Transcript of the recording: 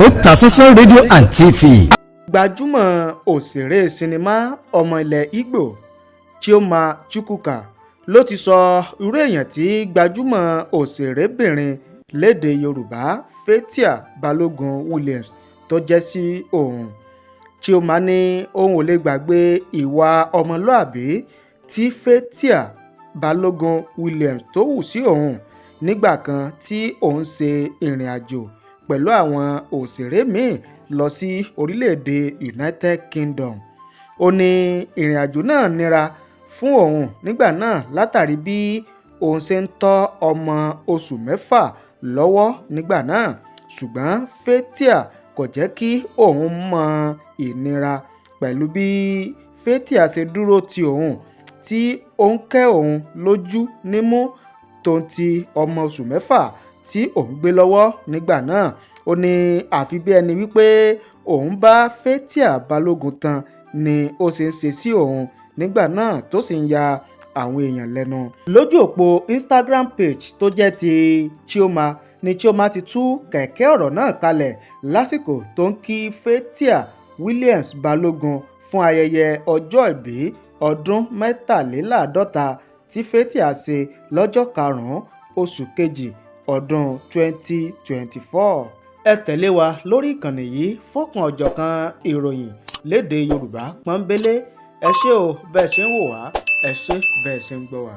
Otasansan rédíò and TV. Gbajúmọ̀ òṣèré sinimá ọmọ ilẹ̀ Ìgbò Chioma Chukwuka ló ti sọ irú èèyàn tí gbajúmọ̀ òṣèrébìnrin lédè Yorùbá Faithia Balogun Williams tó jẹ́ sí òun. Chioma ní òun ò lè gbàgbé ìwà ọmọlúàbí tí Faithia Balogun Williams tó hù sí òun nígbà kan tí òun ṣe ìrìn àjò pẹ̀lú àwọn òṣèré míì lọ sí orílẹ̀-èdè United Kingdom. Ó ní ìrìn àjò náà nira fún òun nígbà náà látàrí bí òun ṣe ń tọ́ ọmọ oṣù mẹ́fà lọ́wọ́ nígbà náà, ṣùgbọ́n Faithia kò jẹ́ kí òun mọ ìnira pẹ̀lú bí Faithia ṣe dúró ti òun tí ó ń kẹ́ òun lójú nímú tó ń ti ọmọ oṣù mẹ́fà tí òun gbé lọ́wọ́ nígbà náà. Ó ní àfi bí ẹni wípé òun bá Faithia Balogun tan ni ó ṣe ń ṣe sí òun nígbà náà tó sì ń ya àwọn èèyàn lẹ́nu. Lójú òpó Instagram page tó jẹ́ ti Chioma ni Chioma ti tú kẹ̀kẹ́ ọ̀rọ̀ náà kalẹ̀ lásìkò tó ń kí Faithia Williams Balogun fún ayẹyẹ ọjọ́ ìbí ọdún 53 tí Faithia ṣe lọ́jọ́ 5 oṣù kejì ọdún 2024. Ẹ tẹ̀lé wa lórí ìkànnì yìí fọ́kàn ọ̀jọ̀kan ìròyìn lédè Yorùbá pọ́nbélé. Ẹ ṣé o bẹ́ẹ̀ ṣe ń wò wá, ẹ ṣé bẹ́ẹ̀ ṣe ń gbọ́ wá.